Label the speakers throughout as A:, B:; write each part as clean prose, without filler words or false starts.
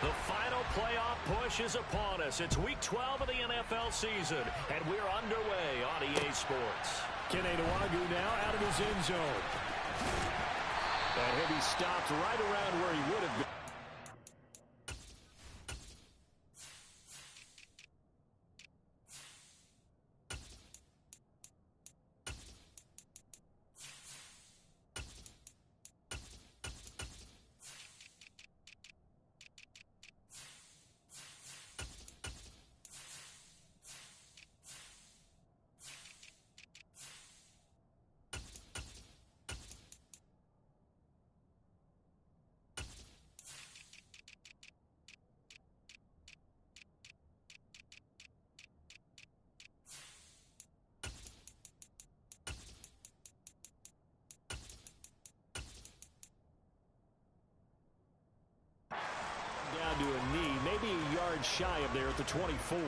A: The final playoff push is upon us. It's Week 12 of the NFL season, and we're underway on EA Sports.
B: Kenny Nwagu now out of his end zone.
A: And he'll be stopped right around where he would have been. Down to a knee, maybe a yard shy of there at the 24.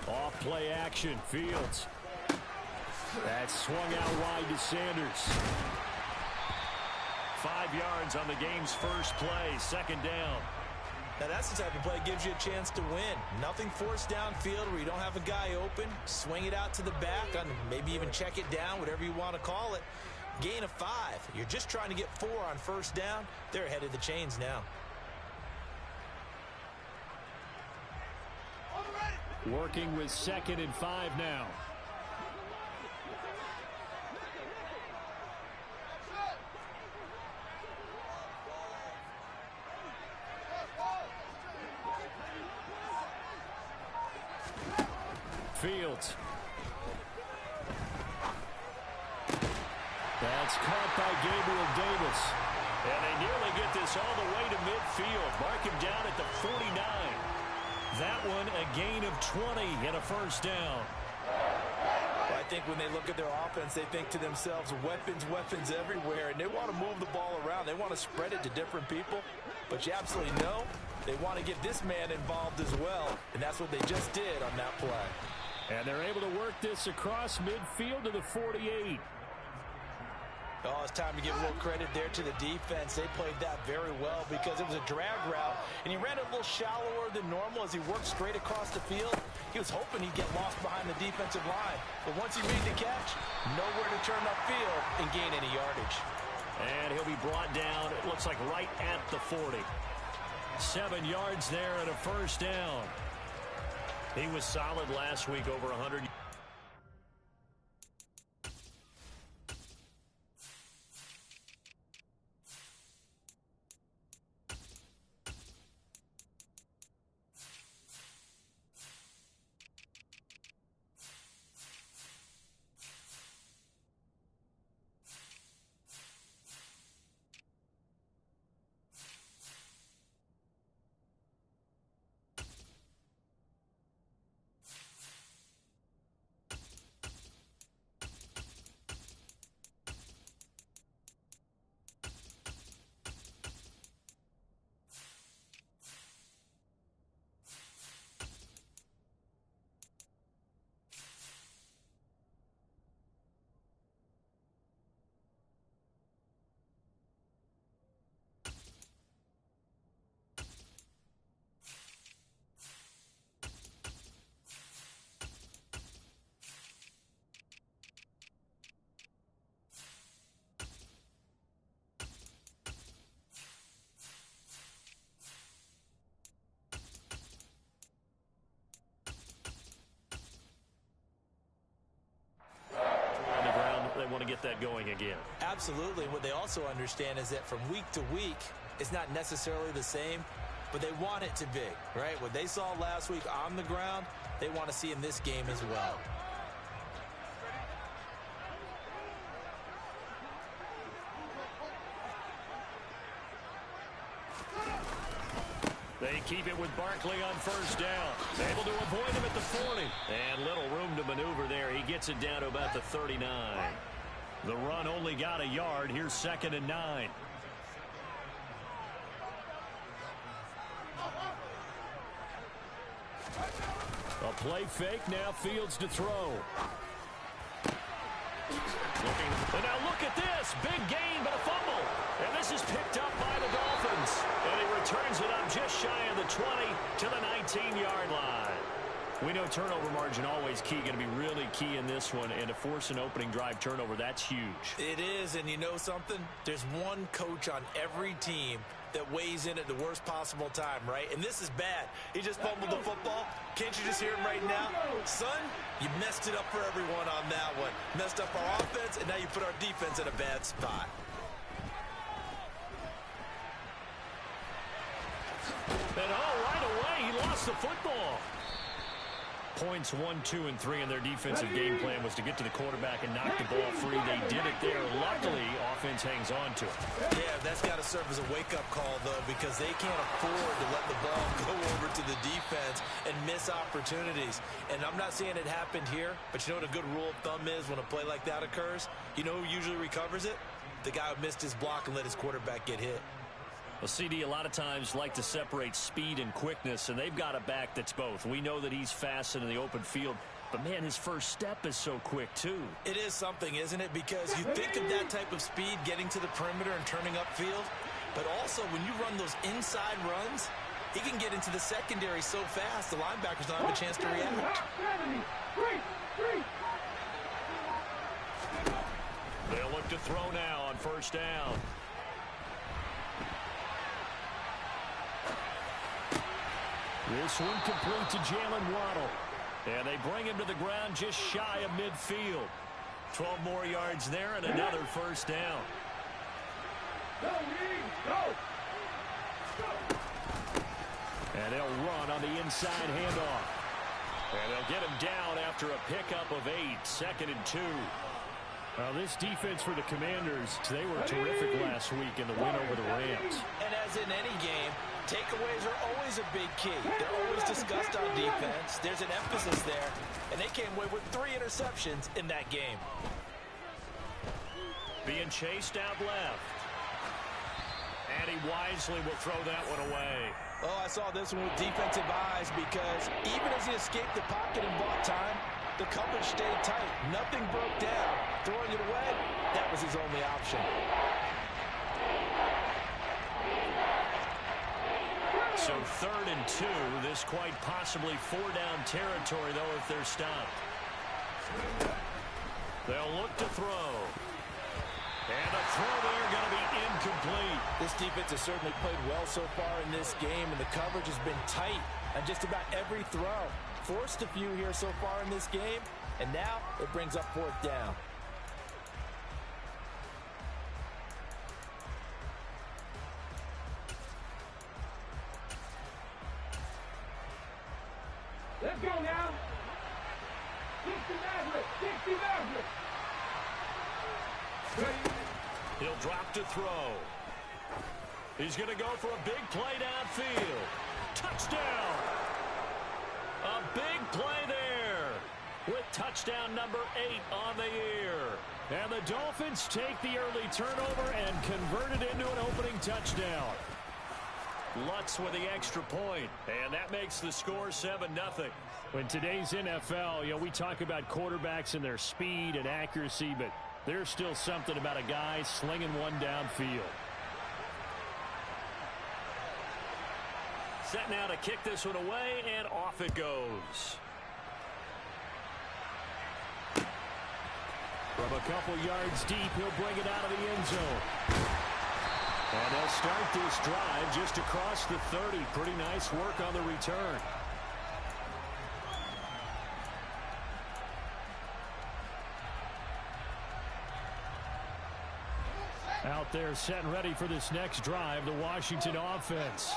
A: Off-play action, Fields. That swung out wide to Sanders. 5 yards on the game's first play, second down.
C: Now that's the type of play that gives you a chance to win. Nothing forced downfield where you don't have a guy open. Swing it out to the back, maybe even check it down, whatever you want to call it. Gain of 5. You're just trying to get 4 on first down. They're ahead of the chains now.
B: Working with 2nd and 5 now. Fields. That's caught by Gabriel Davis.
A: And they nearly get this all the way to midfield. Mark him down at the 49. That one a gain of 20 and a first down.
C: Well, I think when they look at their offense, they think to themselves, weapons, weapons everywhere, and they want to move the ball around. They want to spread it to different people, but you absolutely know they want to get this man involved as well, and that's what they just did on that play.
B: And they're able to work this across midfield to the 48.
C: Oh, it's time to give a little credit there to the defense. They played that very well because it was a drag route, and he ran it a little shallower than normal as he worked straight across the field. He was hoping he'd get lost behind the defensive line, but once he made the catch, nowhere to turn upfield and gain any yardage.
A: And he'll be brought down, it looks like right at the 40.
B: 7 yards there and a first down.
A: He was solid last week, over 100. Want to get that going again.
C: Absolutely. What they also understand is that from week to week, it's not necessarily the same, but they want it to be, right? What they saw last week on the ground, they want to see in this game as well.
A: They keep it with Barkley on first down. Able to avoid him at the 40. And little room to maneuver there. He gets it down to about the 39. The run only got a yard. Here's 2nd and 9. A play fake. Now Fields to throw. And now look at this. Big gain, but a fumble. And this is picked up by the Dolphins. And he returns it up just shy of the 20 to the 19-yard line. We know turnover margin always key, going to be really key in this one. And to force an opening drive turnover, that's huge.
C: It is, and you know something? There's one coach on every team that weighs in at the worst possible time, right? And this is bad. He just fumbled the football. Can't you just hear him right now? Son, you messed it up for everyone on that one. Messed up our offense, and now you put our defense in a bad spot.
A: And right away, he lost the football. Points 1, 2, and 3 in their defensive game plan was to get to the quarterback and knock the ball free. They did it there. Luckily, offense hangs on to it.
C: Yeah, that's got to serve as a wake-up call, though, because they can't afford to let the ball go over to the defense and miss opportunities. And I'm not saying it happened here, but you know what a good rule of thumb is when a play like that occurs? You know who usually recovers it? The guy who missed his block and let his quarterback get hit.
A: Well, CD, a lot of times like to separate speed and quickness, and they've got a back that's both. We know that he's fast in the open field, but, man, his first step is so quick, too.
C: It is something, isn't it? Because you think of that type of speed getting to the perimeter and turning upfield, but also when you run those inside runs, he can get into the secondary so fast the linebackers don't have a chance to react.
A: They'll look to throw now on first down. This one complete to Jalen Waddle. And they bring him to the ground just shy of midfield. 12 more yards there and another first down. And they'll run on the inside handoff. And they'll get him down after a pickup of 8. 2nd and 2.
B: Well, this defense for the Commanders, they were terrific last week in the win over the Rams.
C: And as in any game, takeaways are always a big key. They're always discussed on defense. There's an emphasis there. And they came away with 3 interceptions in that game.
A: Being chased out left. And he wisely will throw that one away.
C: Oh, I saw this one with defensive eyes because even as he escaped the pocket and bought time, the coverage stayed tight. Nothing broke down. Throwing it away, that was his only option.
A: So 3rd and 2. This quite possibly 4-down territory, though, if they're stopped. They'll look to throw. And a throw there going to be incomplete.
C: This defense has certainly played well so far in this game, and the coverage has been tight on just about every throw. Forced a few here so far in this game, and now it brings up 4th down.
D: Let's go now. 60 Maverick. 60 Maverick.
A: He'll drop to throw. He's going to go for a big play downfield. Touchdown. A big play there with touchdown number 8 on the year.
B: And the Dolphins take the early turnover and convert it into an opening touchdown.
A: Lutz with the extra point, and that makes the score 7-0.
B: In today's NFL, we talk about quarterbacks and their speed and accuracy, but there's still something about a guy slinging one downfield.
A: Set now to kick this one away, and off it goes.
B: From a couple yards deep, he'll bring it out of the end zone. And they'll start this drive just across the 30. Pretty nice work on the return. Out there set and ready for this next drive, the Washington offense.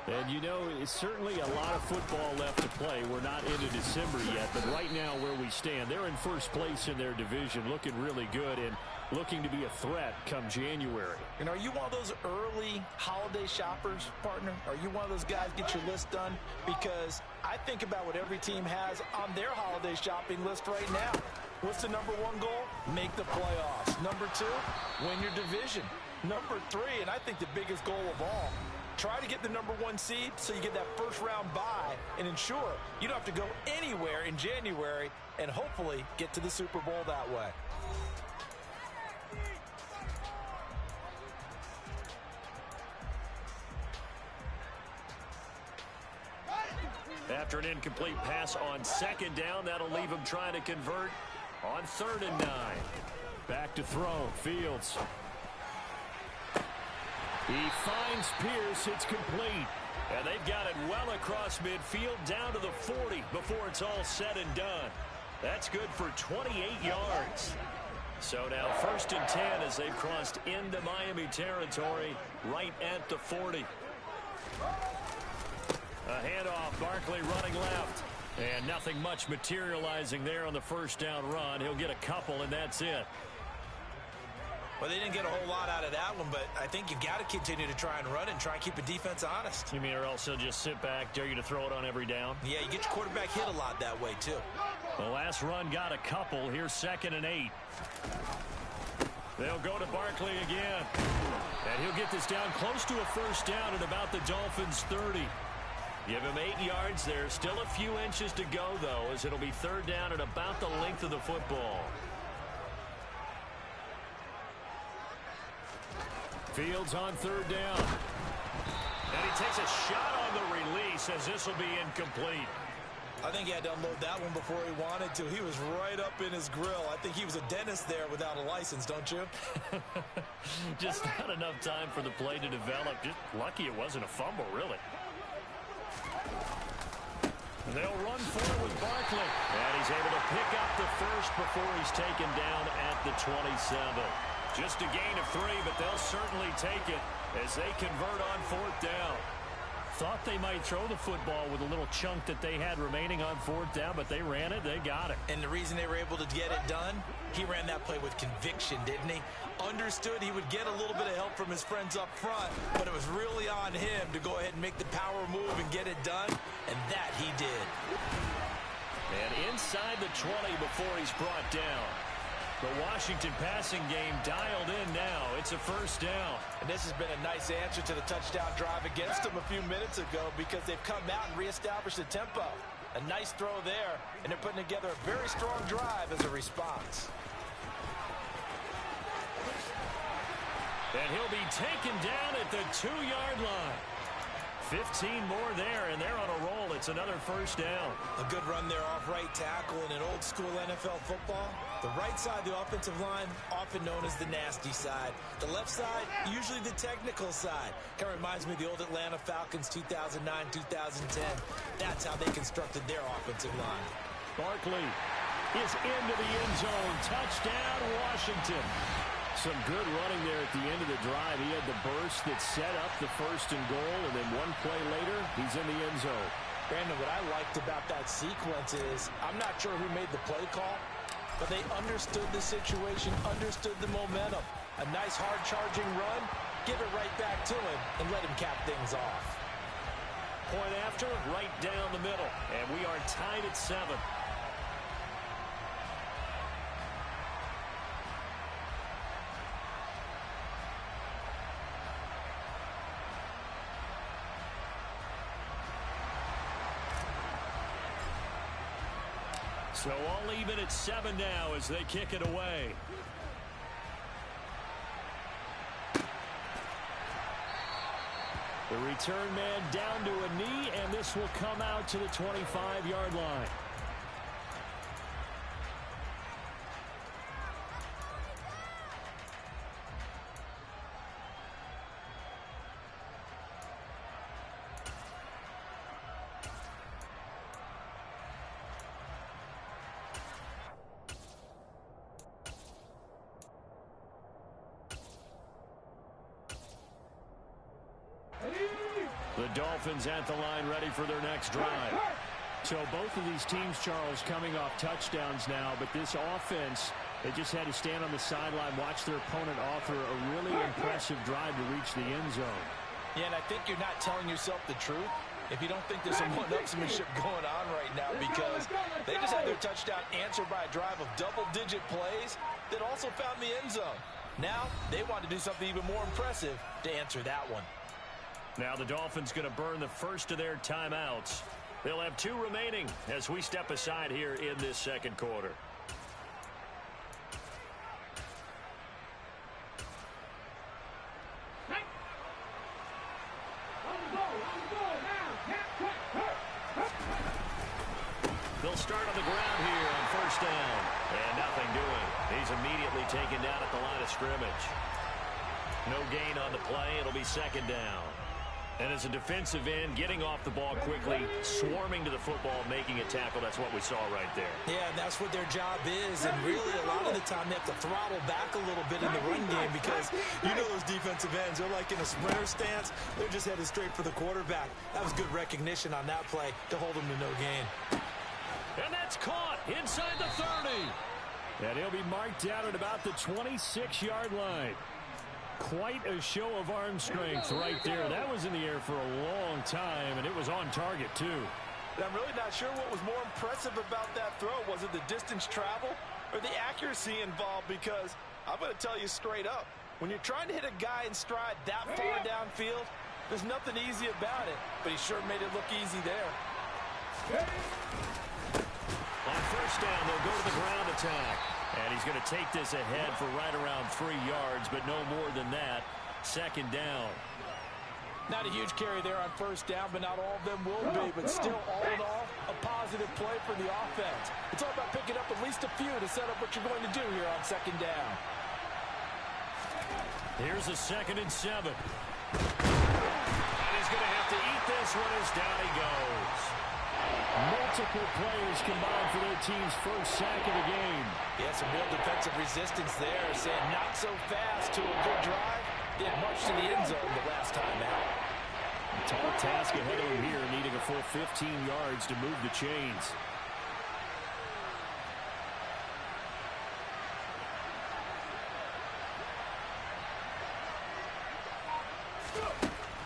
B: And, you know, it's certainly a lot of football left to play. We're not into December yet, but right now where we stand, they're in first place in their division, looking really good and looking to be a threat come January.
C: And are you one of those early holiday shoppers, partner? Are you one of those guys get your list done? Because I think about what every team has on their holiday shopping list right now. What's the number one goal? Make the playoffs. Number two, win your division. Number three, and I think the biggest goal of all, try to get the number one seed so you get that first round bye and ensure you don't have to go anywhere in January and hopefully get to the Super Bowl that way.
A: After an incomplete pass on second down, that'll leave him trying to convert on 3rd and 9.
B: Back to throw. Fields. He finds Pierce. It's complete.
A: And they've got it well across midfield down to the 40 before it's all said and done. That's good for 28 yards. So now 1st and 10 as they've crossed into Miami territory right at the 40. A handoff, Barkley running left. And nothing much materializing there on the first down run. He'll get a couple, and that's it.
C: Well, they didn't get a whole lot out of that one, but I think you've got to continue to try and run it and try and keep the defense honest.
A: You mean or else he'll just sit back, dare you to throw it on every down?
C: Yeah, you get your quarterback hit a lot that way, too.
A: The last run got a couple. Here's 2nd and 8. They'll go to Barkley again. And he'll get this down close to a first down at about the Dolphins' 30. Give him 8 yards there. Still a few inches to go, though, as it'll be 3rd down at about the length of the football.
B: Fields on 3rd down.
A: And he takes a shot on the release as this will be incomplete.
C: I think he had to unload that one before he wanted to. He was right up in his grill. I think he was a dentist there without a license, don't you?
A: Just not enough time for the play to develop. Just lucky it wasn't a fumble, really. They'll run forward with Barkley. And he's able to pick up the first before he's taken down at the 27. Just a gain of 3, but they'll certainly take it as they convert on 4th down. Thought they might throw the football with a little chunk that they had remaining on 4th down, but they ran it. They got it.
C: And the reason they were able to get it done, he ran that play with conviction, didn't he? Understood he would get a little bit of help from his friends up front, but it was really on him to go ahead and make the power move and get it done, and that he did.
A: And inside the 20 before he's brought down. The Washington passing game dialed in now. It's a first down.
C: And this has been a nice answer to the touchdown drive against them a few minutes ago because they've come out and reestablished the tempo. A nice throw there, and they're putting together a very strong drive as a response.
A: And he'll be taken down at the 2-yard line. 15 more there, and they're on a roll. It's another first down.
C: A good run there off right tackle in an old-school NFL football. The right side of the offensive line, often known as the nasty side. The left side, usually the technical side. Kind of reminds me of the old Atlanta Falcons 2009-2010. That's how they constructed their offensive line.
B: Barkley is into the end zone. Touchdown, Washington. Some good running there at the end of the drive. He had the burst that set up the 1st and goal, and then one play later, he's in the end zone.
C: Brandon, what I liked about that sequence is, I'm not sure who made the play call, but they understood the situation, understood the momentum. A nice hard-charging run, give it right back to him, and let him cap things off.
A: Point after, right down the middle, and we are tied at 7. So all even at 7 now as they kick it away. The return man down to a knee, and this will come out to the 25-yard line.
B: The Dolphins at the line ready for their next drive. So both of these teams, Charles, coming off touchdowns now, but this offense, they just had to stand on the sideline, watch their opponent offer a really impressive drive to reach the end zone.
C: Yeah, and I think you're not telling yourself the truth if you don't think there's some one-upsmanship going on right now, because they just had their touchdown answered by a drive of double-digit plays that also found the end zone. Now they want to do something even more impressive to answer that one.
A: Now the Dolphins going to burn the first of their timeouts. They'll have 2 remaining as we step aside here in this second quarter. They'll start on the ground here on first down. And nothing doing. He's immediately taken down at the line of scrimmage. No gain on the play. It'll be second down. And as a defensive end, getting off the ball quickly, swarming to the football, making a tackle, that's what we saw right there.
C: Yeah, and that's what their job is. And really, a lot of the time, they have to throttle back a little bit in the run game because you know those defensive ends, they're like in a sprinter stance. They're just headed straight for the quarterback. That was good recognition on that play to hold them to no gain.
A: And that's caught inside the 30.
B: And he'll be marked down at about the 26-yard line. Quite a show of arm strength right there. That was in the air for a long time, and it was on target, too.
C: I'm really not sure what was more impressive about that throw. Was it the distance travel or the accuracy involved? Because I'm going to tell you straight up, when you're trying to hit a guy in stride that far downfield, there's nothing easy about it. But he sure made it look easy there.
A: On first down, they'll go to the ground attack. And he's going to take this ahead for right around 3 yards, but no more than that. Second down.
C: Not a huge carry there on first down, but not all of them will be. But still, all in all, a positive play for the offense. It's all about picking up at least a few to set up what you're going to do here on second down.
A: Here's a 2nd and 7. And he's going to have to eat this one as down he goes.
B: Multiple players combined for their team's first sack of the game.
C: Yeah, some real defensive resistance there, saying not so fast to a good drive. Did much to the end zone the last time out.
B: A tall task ahead of him here, needing a full 15 yards to move the chains.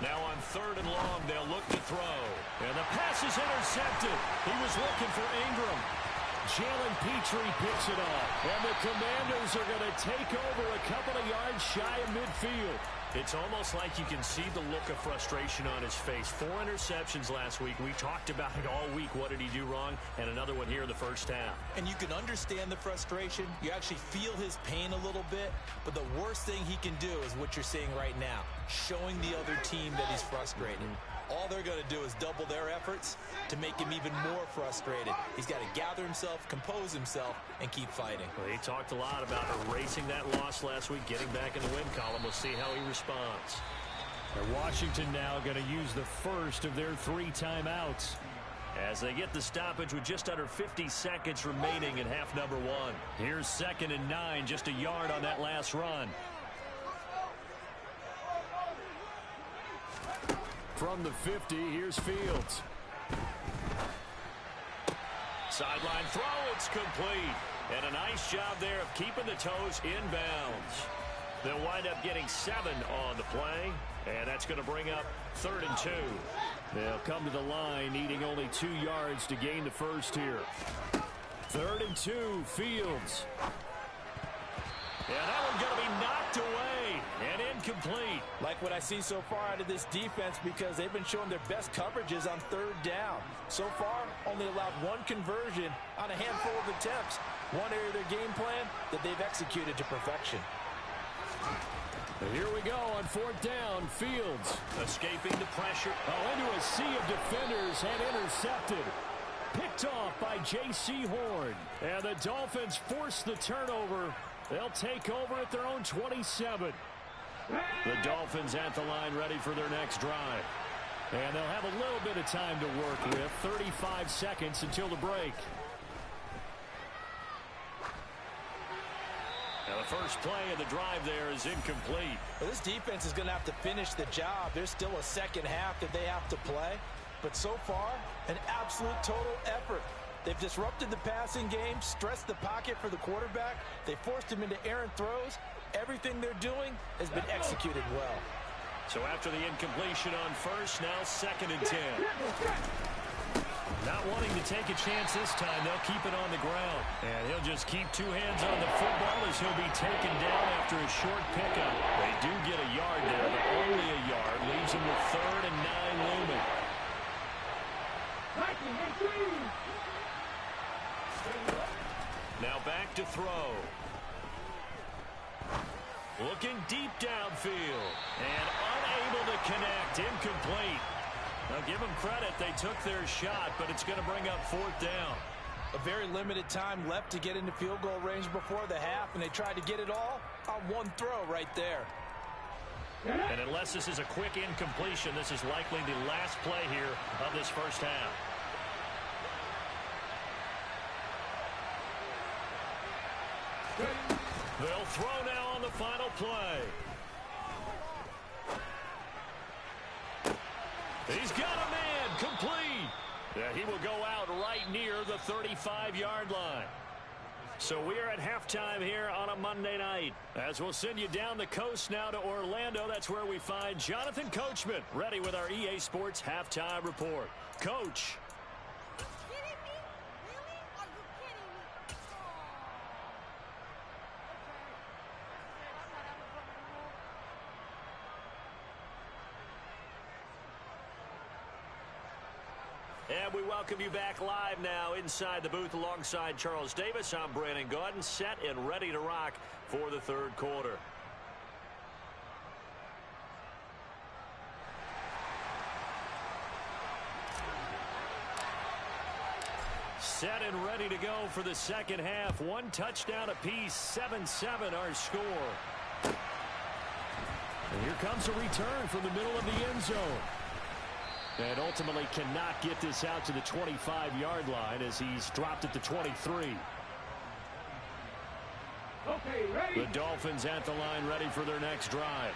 A: Now on 3rd and long, they'll look to throw. And the pass is intercepted. He was looking for Ingram.
B: Jalen Petrie picks it off. And the Commanders are going to take over a couple of yards shy of midfield.
A: It's almost like you can see the look of frustration on his face. 4 interceptions last week. We talked about it all week. What did he do wrong? And another one here in the first half.
C: And you can understand the frustration. You actually feel his pain a little bit. But the worst thing he can do is what you're seeing right now, showing the other team that he's frustrated. All they're going to do is double their efforts to make him even more frustrated. He's got to gather himself, compose himself, and keep fighting.
A: Well, he talked a lot about erasing that loss last week, getting back in the win column. We'll see how he responds.
B: And Washington now going to use the first of their 3 timeouts.
A: As they get the stoppage with just under 50 seconds remaining in half number 1. Here's 2nd and 9, just a yard on that last run.
B: From the 50, here's Fields.
A: Sideline throw, it's complete. And a nice job there of keeping the toes inbounds. They'll wind up getting 7 on the play, and that's going to bring up 3rd and 2.
B: They'll come to the line, needing only 2 yards to gain the first here. 3rd and 2, Fields.
A: And that one's going to be knocked away and incomplete.
C: Like what I see so far out of this defense, because they've been showing their best coverages on 3rd down. So far, only allowed 1 conversion on a handful of attempts. One area of their game plan that they've executed to perfection.
B: And here we go on 4th down. Fields
A: escaping the pressure.
B: Into a sea of defenders and intercepted. Picked off by J.C. Horn. And the Dolphins force the turnover. They'll take over at their own 27.
A: The Dolphins at the line ready for their next drive.
B: And they'll have a little bit of time to work with. 35 seconds until the break. Now the first play of the drive there is incomplete.
C: Well, this defense is going to have to finish the job. There's still a second half that they have to play. But so far, an absolute total effort. They've disrupted the passing game, stressed the pocket for the quarterback. They forced him into errant throws. Everything they're doing has been executed well.
B: So after the incompletion on first, now 2nd and 10. Not wanting to take a chance this time, they'll keep it on the ground. And he'll just keep 2 hands on the football as he'll be taken down after a short pickup. They do get a yard there, but only a yard. Leaves him with 3rd and 9 looming. Now back to throw. Looking deep downfield. And unable to connect. Incomplete. Now give them credit. They took their shot, but it's going to bring up 4th down.
C: A very limited time left to get into field goal range before the half, and they tried to get it all on one throw right there.
B: And unless this is a quick incompletion, this is likely the last play here of this first half. They'll throw now on the final play. He's got a man, complete. Yeah, he will go out right near the 35-yard line. So we are at halftime here on a Monday night. As we'll send you down the coast now to Orlando. That's where we find Jonathan Coachman ready with our EA Sports halftime report. Coach. And we welcome you back live now inside the booth alongside Charles Davis. I'm Brandon Gaudin, set and ready to rock for the 3rd quarter. Set and ready to go for the 2nd half. 1 touchdown apiece, 7-7 our score. And here comes a return from the middle of the end zone. And ultimately cannot get this out to the 25-yard line as he's dropped it to 23.
D: Okay, ready.
B: The Dolphins at the line ready for their next drive.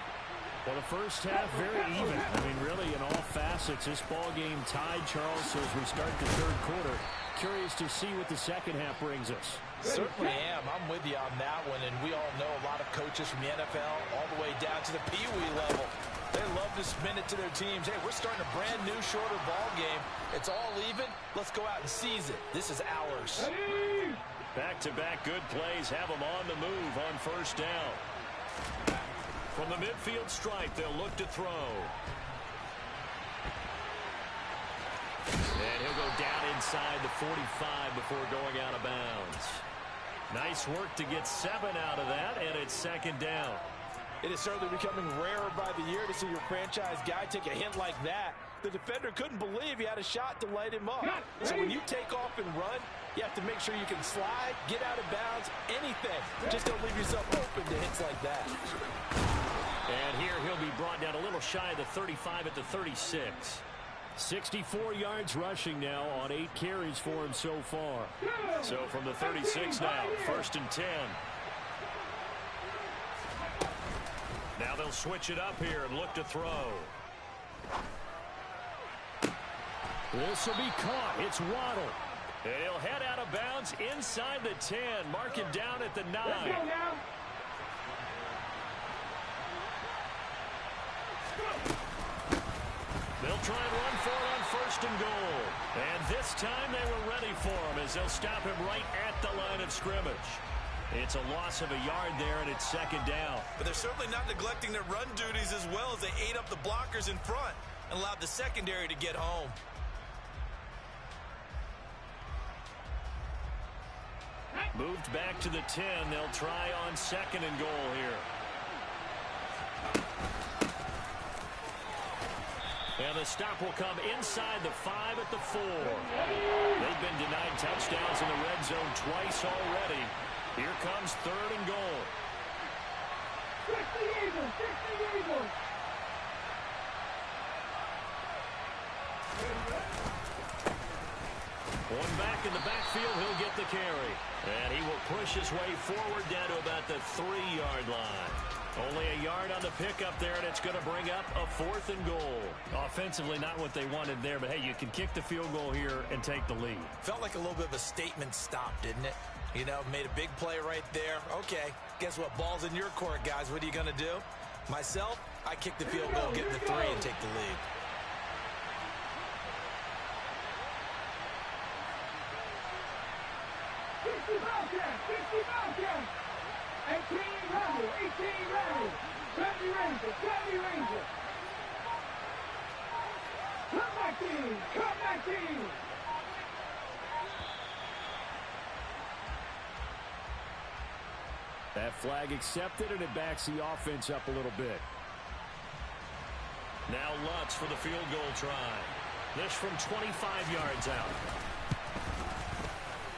B: Well, the first half very even. I mean, really in all facets, this ball game tied, Charles, so as we start the 3rd quarter. Curious to see what the 2nd half brings us.
C: Certainly am. I'm with you on that one, and we all know a lot of coaches from the NFL all the way down to the Pee-wee level. They love to spin it to their teams. Hey, we're starting a brand new, shorter ball game. It's all even. Let's go out and seize it. This is ours.
B: Back-to-back good plays have them on the move on 1st down. From the midfield stripe, they'll look to throw. And he'll go down inside the 45 before going out of bounds. Nice work to get 7 out of that, and it's 2nd down.
C: It is certainly becoming rarer by the year to see your franchise guy take a hit like that. The defender couldn't believe he had a shot to light him up. So when you take off and run, you have to make sure you can slide, get out of bounds, anything. Just don't leave yourself open to hits like that.
B: And here he'll be brought down a little shy of the 35 at the 36. 64 yards rushing now on 8 carries for him so far. So from the 36 now, 1st and 10. Now they'll switch it up here and look to throw. This will be caught. It's Waddle. And he'll head out of bounds inside the 10. Mark him down at the 9. They'll try and run for it on 1st and goal. And this time they were ready for him as they'll stop him right at the line of scrimmage. It's a loss of a yard there, and it's 2nd down.
E: But they're certainly not neglecting their run duties as well as they ate up the blockers in front and allowed the secondary to get home.
B: Moved back to the 10. They'll try on 2nd and goal here. And the stop will come inside the 5 at the 4. They've been denied touchdowns in the red zone twice already. Here comes 3rd and goal. Going back in the backfield, he'll get the carry. And he will push his way forward down to about the 3-yard line. Only a yard on the pickup there, and it's going to bring up a 4th and goal. Offensively, not what they wanted there, but hey, you can kick the field goal here and take the lead.
C: Felt like a little bit of a statement stop, didn't it? You know, made a big play right there. Okay, guess what? Ball's in your court, guys. What are you going to do? Myself, I kick the field goal, get the 3, and take the lead.
B: That flag accepted, and it backs the offense up a little bit. Now Lutz for the field goal try. This from 25 yards out.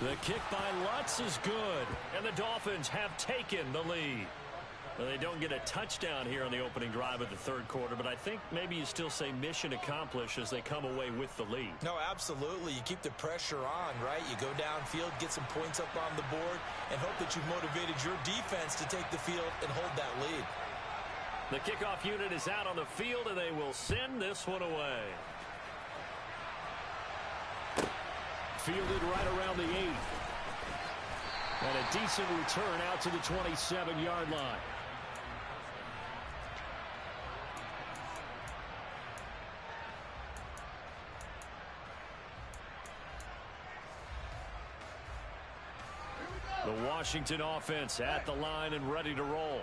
B: The kick by Lutz is good, and the Dolphins have taken the lead. Well, they don't get a touchdown here on the opening drive of the 3rd quarter, but I think maybe you still say mission accomplished as they come away with the lead.
C: No, absolutely. You keep the pressure on, right? You go downfield, get some points up on the board, and hope that you've motivated your defense to take the field and hold that lead.
B: The kickoff unit is out on the field, and they will send this one away. Fielded right around the 8. And a decent return out to the 27-yard line. The Washington offense at the line and ready to roll.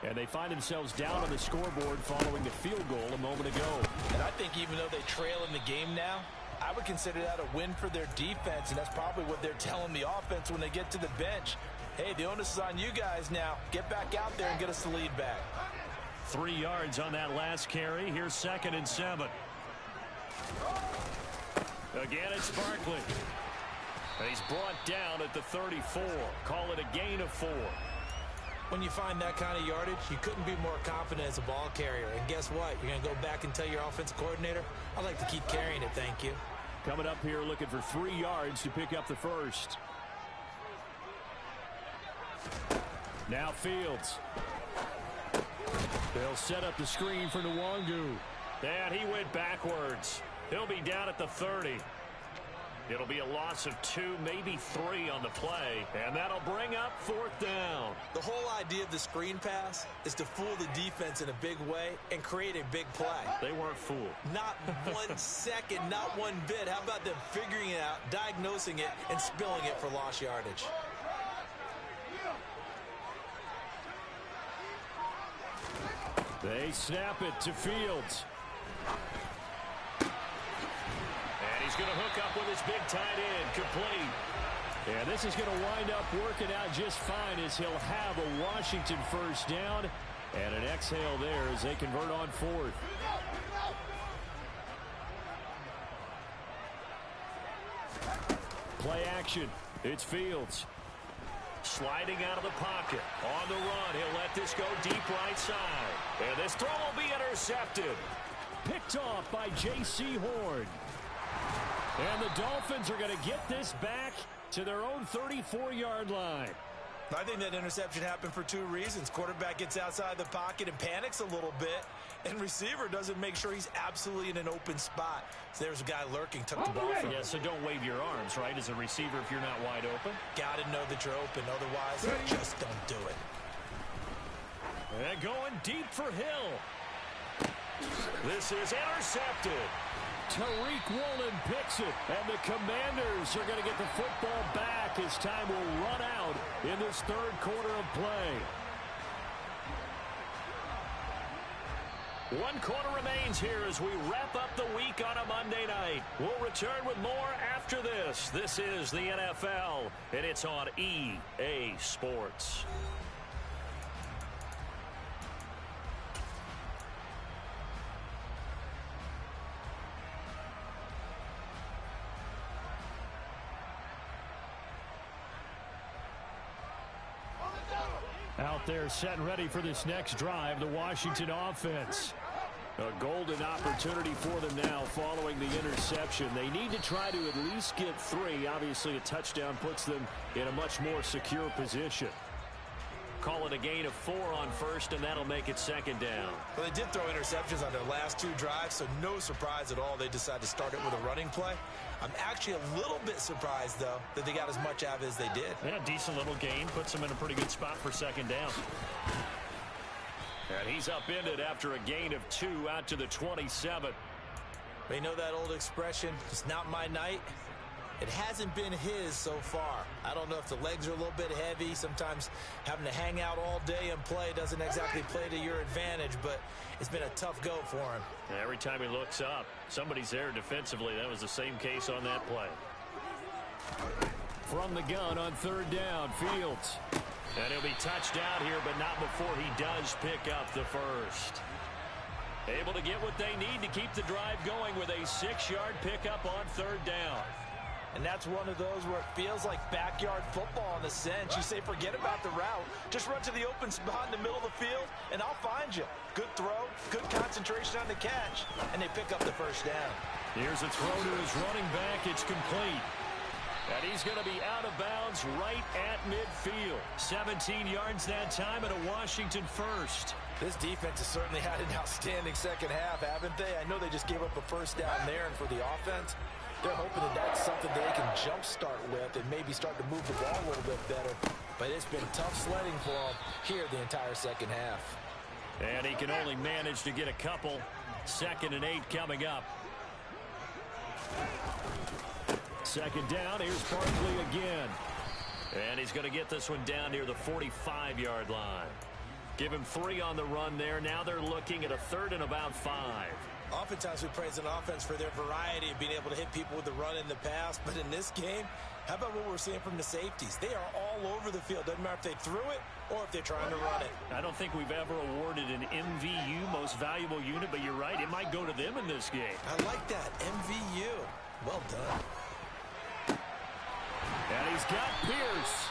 B: And they find themselves down on the scoreboard following the field goal a moment ago.
C: And I think even though they trail in the game now, I would consider that a win for their defense, and that's probably what they're telling the offense when they get to the bench. Hey, the onus is on you guys now. Get back out there and get us the lead back.
B: 3 yards on that last carry. Here's 2nd and 7. Again, it's Barkley. And he's brought down at the 34. Call it a gain of 4.
C: When you find that kind of yardage, you couldn't be more confident as a ball carrier. And guess what? You're going to go back and tell your offensive coordinator, I'd like to keep carrying it, thank you.
B: Coming up here looking for 3 yards to pick up the 1st. Now Fields. They'll set up the screen for Nwangu. And he went backwards. He'll be down at the 30. It'll be a loss of 2, maybe 3 on the play, and that'll bring up 4th down.
C: The whole idea of the screen pass is to fool the defense in a big way and create a big play.
B: They weren't fooled.
C: Not 1 second, not 1 bit. How about them figuring it out, diagnosing it, and spilling it for lost yardage?
B: They snap it to Fields. He's going to hook up with his big tight end, complete. And this is going to wind up working out just fine as he'll have a Washington 1st down. And an exhale there as they convert on 4th. Play action. It's Fields. Sliding out of the pocket. On the run. He'll let this go deep right side. And this throw will be intercepted. Picked off by J.C. Horn. And the Dolphins are going to get this back to their own 34-yard line.
C: I think that interception happened for 2 reasons. Quarterback gets outside the pocket and panics a little bit, and receiver doesn't make sure he's absolutely in an open spot. So there's a guy lurking, took the ball from him.
B: Yeah, so don't wave your arms, right, as a receiver if you're not wide open.
C: Got to know that you're open, otherwise just don't do it.
B: And going deep for Hill. This is intercepted. Tariq Woolen picks it, and the Commanders are going to get the football back as time will run out in this 3rd quarter of play. 1 quarter remains here as we wrap up the week on a Monday night. We'll return with more after this. This is the NFL, and it's on EA Sports. Out there set and ready for this next drive, the Washington offense. A golden opportunity for them now following the interception. They need to try to at least get 3. Obviously, a touchdown puts them in a much more secure position.
A: Call it a gain of 4 on first, and that'll make it second down.
C: Well, they did throw interceptions on their last 2 drives, so no surprise at all they decided to start it with a running play. I'm actually a little bit surprised, though, that they got as much out of it as they did.
A: Yeah, decent little gain. Puts them in a pretty good spot for second down. And he's upended after a gain of 2 out to the 27.
C: They know that old expression, it's not my night. It hasn't been his so far. I don't know if the legs are a little bit heavy. Sometimes having to hang out all day and play doesn't exactly play to your advantage, but it's been a tough go for him.
A: Every time he looks up, somebody's there defensively. That was the same case on that play.
B: From the gun on 3rd down, Fields.
A: And he'll be touched out here, but not before he does pick up the first. Able to get what they need to keep the drive going with a 6-yard pickup on 3rd down.
C: And that's one of those where it feels like backyard football in a sense. You say, forget about the route. Just run to the open spot in the middle of the field, and I'll find you. Good throw, good concentration on the catch, and they pick up the first down.
B: Here's a throw to his running back. It's complete.
A: And he's going to be out of bounds right at midfield. 17 yards that time and a Washington first.
C: This defense has certainly had an outstanding second half, haven't they? I know they just gave up a first down there, and for the offense, they're hoping that that's something they can jumpstart with and maybe start to move the ball a little bit better. But it's been tough sledding for them here the entire second half.
A: And he can only manage to get a couple. 2nd and 8 coming up.
B: 2nd down. Here's Barkley again.
A: And he's going to get this one down near the 45-yard line. Give him 3 on the run there. Now they're looking at a 3rd and about 5.
C: Oftentimes we praise an offense for their variety of being able to hit people with the run in the past. But in this game, how about what we're seeing from the safeties? They are all over the field. Doesn't matter if they threw it or if they're trying to run it.
A: I don't think we've ever awarded an MVU, most valuable unit, but you're right. It might go to them in this game.
C: I like that. MVU. Well done.
A: And he's got Pierce.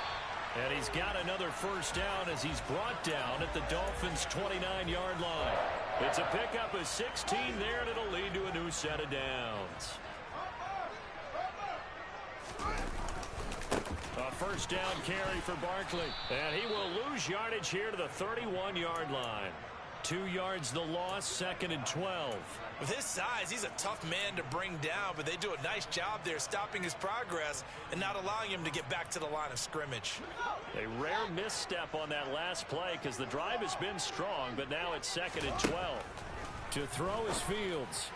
A: And he's got another first down as he's brought down at the Dolphins' 29-yard line. It's a pickup of 16 there, and it'll lead to a new set of downs. A first down carry for Barkley. And he will lose yardage here to the 31-yard line. 2 yards the loss, 2nd and 12.
C: With his size, he's a tough man to bring down, but they do a nice job there stopping his progress and not allowing him to get back to the line of scrimmage.
A: A rare misstep on that last play because the drive has been strong, but now it's 2nd and 12.
B: To throw is Fields.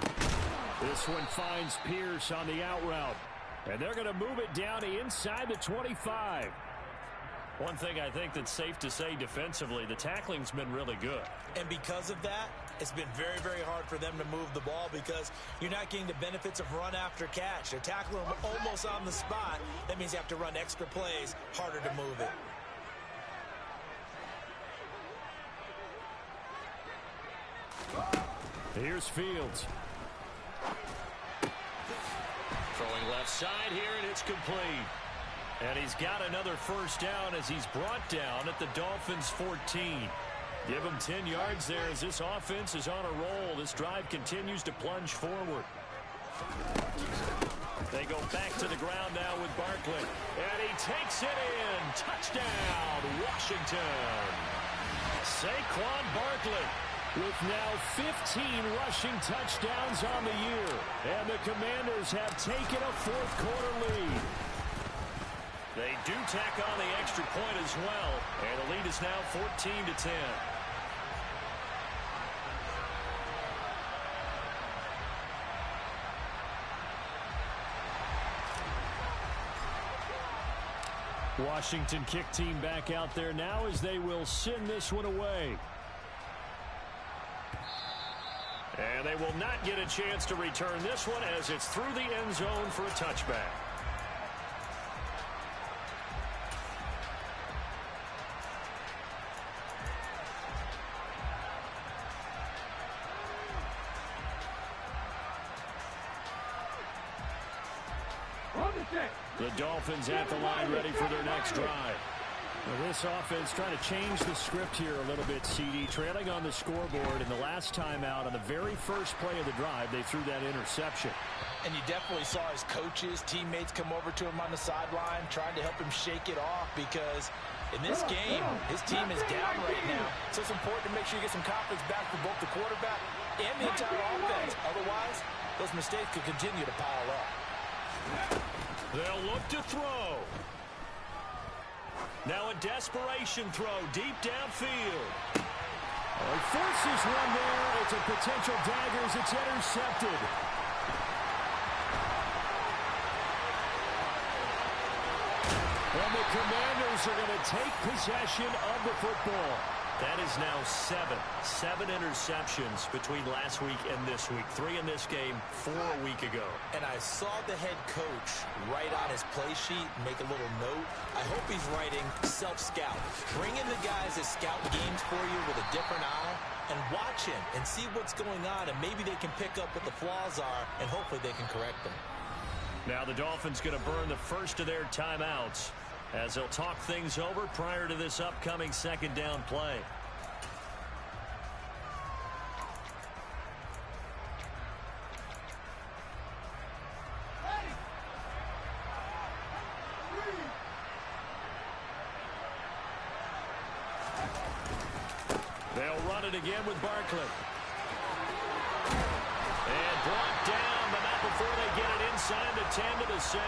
B: This one finds Pierce on the out route. And they're going to move it down to inside the 25.
A: One thing I think that's safe to say defensively, the tackling's been really good.
C: And because of that, it's been very, very hard for them to move the ball because you're not getting the benefits of run after catch. They're tackling them almost on the spot. That means you have to run extra plays, harder to move it.
B: Here's Fields.
A: Throwing left side here, and it's complete. And he's got another first down as he's brought down at the Dolphins' 14. Give him 10 yards there as this offense is on a roll. This drive continues to plunge forward. They go back to the ground now with Barkley. And he takes it in. Touchdown, Washington. Saquon Barkley with now 15 rushing touchdowns on the year. And the Commanders have taken a fourth-quarter lead. They do tack on the extra point as well. And the lead is now 14-10.
B: Washington kick team back out there now as they will send this one away.
A: And they will not get a chance to return this one as it's through the end zone for a touchback. The Dolphins at the line ready for their next drive.
B: Well, this offense trying to change the script here a little bit, CD. Trailing on the scoreboard, and the last time out on the very first play of the drive, they threw that interception.
C: And you definitely saw his coaches, teammates come over to him on the sideline trying to help him shake it off because in this game, his team is down right now. So it's important to make sure you get some confidence back for both the quarterback and the entire offense. Otherwise, those mistakes could continue to pile up.
A: They'll look to throw. Now a desperation throw deep downfield.
B: Oh, he forces one there. It's a potential dagger as it's intercepted. And the Commanders are going to take possession of the football.
A: That is now seven interceptions between last week and this week. 3 in this game, 4 a week ago.
C: And I saw the head coach write on his play sheet, make a little note. I hope he's writing self-scout. Bring in the guys that scout games for you with a different eye and watch him and see what's going on, and maybe they can pick up what the flaws are, and hopefully they can correct them.
A: Now the Dolphins going to burn the first of their timeouts as they'll talk things over prior to this upcoming second down play. They'll run it again with Barkley. And brought down, but not before they get it inside the 10 to the 7.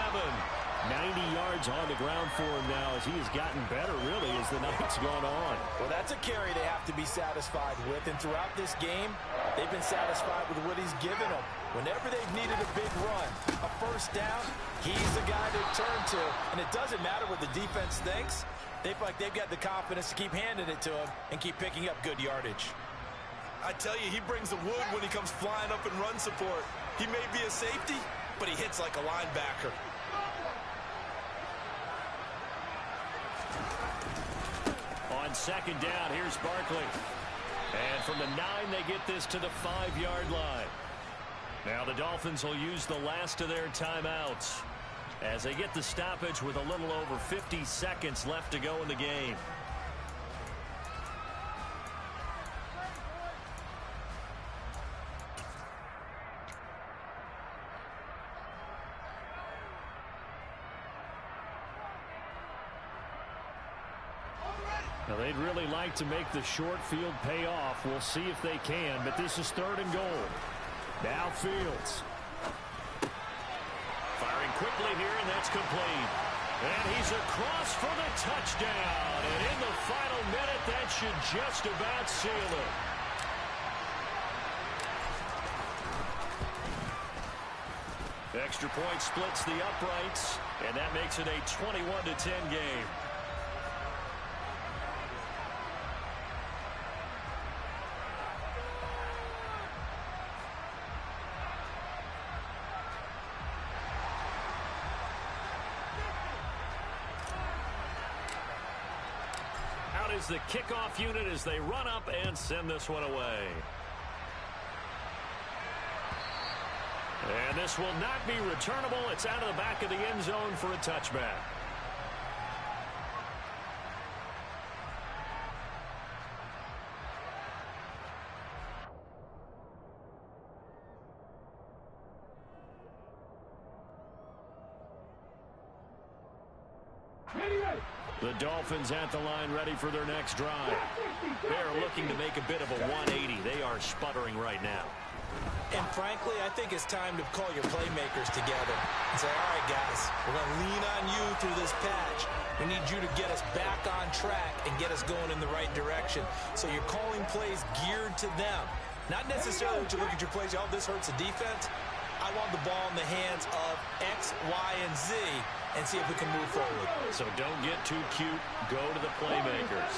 B: 90 yards on the ground for him now as he has gotten better, really, as the night's gone on.
C: Well, that's a carry they have to be satisfied with, and throughout this game, they've been satisfied with what he's given them. Whenever they've needed a big run, a first down, he's the guy they turn to, and it doesn't matter what the defense thinks. They feel like they've got the confidence to keep handing it to him and keep picking up good yardage.
E: I tell you, he brings the wood when he comes flying up in run support. He may be a safety, but he hits like a linebacker.
A: On second down, here's Barkley. And from the 9, they get this to the 5-yard line. Now the Dolphins will use the last of their timeouts as they get the stoppage with a little over 50 seconds left to go in the game.
B: Now, they'd really like to make the short field pay off. We'll see if they can, but this is 3rd and goal. Now Fields.
A: Firing quickly here, and that's complete. And he's across for the touchdown. And in the final minute, that should just about seal it. Extra point splits the uprights, and that makes it a 21-10 game. Is the kickoff unit as they run up and send this one away. And this will not be returnable. It's out of the back of the end zone for a touchback. The Dolphins at the line ready for their next drive. They're looking to make a bit of a 180. They are sputtering right now.
C: And frankly, I think it's time to call your playmakers together and say, all right, guys, we're going to lean on you through this patch. We need you to get us back on track and get us going in the right direction. So you're calling plays geared to them. Not necessarily that you look at your plays, oh, this hurts the defense. I want the ball in the hands of X, Y, and Z and see if we can move forward.
A: So don't get too cute. Go to the playmakers.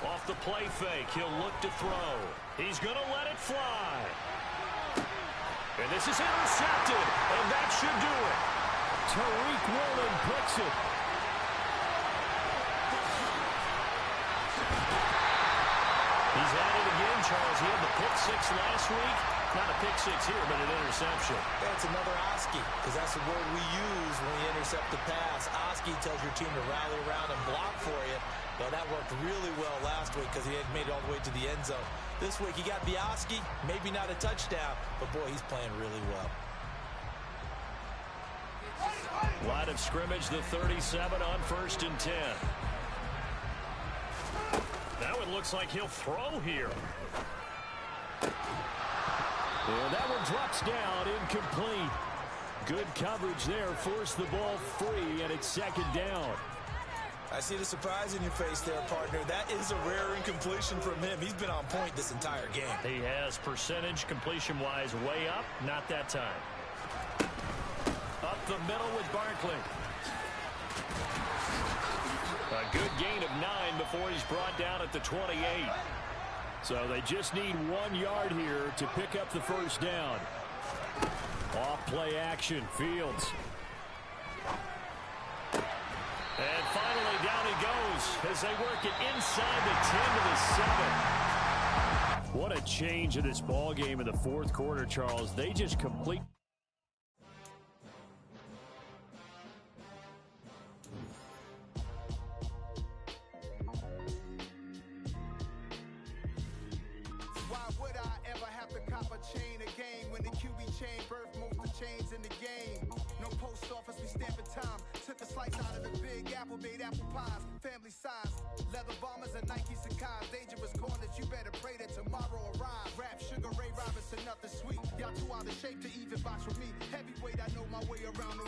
A: Off the play fake, he'll look to throw. He's going to let it fly. And this is intercepted, and that should do it.
B: Tariq Woolen picks it.
A: He's at it again, Charles. He had the pick 6 last week. Not a pick 6 here, but an interception.
C: That's another Oski, because that's the word we use when we intercept the pass. Oski tells your team to rally around and block for you. Well, that worked really well last week because he had made it all the way to the end zone. This week he got the Oski, maybe not a touchdown, but boy, he's playing really well.
A: Line of scrimmage, the 37 on 1st and 10. Now it looks like he'll throw here. And that one drops down, incomplete. Good coverage there, forced the ball free, and it's 2nd down.
C: I see the surprise in your face there, partner. That is a rare incompletion from him. He's been on point this entire game.
A: He has percentage completion-wise way up, not that time. Up the middle with Barkley. A good gain of 9 before he's brought down at the 28. So they just need 1 yard here to pick up the 1st down. Off play action, Fields. And finally down he goes as they work it inside the 10 to the 7. What a change in this ball game in the 4th quarter, Charles. They just complete.
F: Why would I ever have to cop a chain again when the QB chain birthed most of the chains in the game? No post office, we stamping time. Took a slice out of the big apple, made apple pies, family size. Leather bombers and Nike Sacai's. Dangerous corners, you better pray that tomorrow arrives. Rap, Sugar Ray Robinson, nothing sweet. Y'all too out of shape to even box with me. Heavyweight, I know my way around the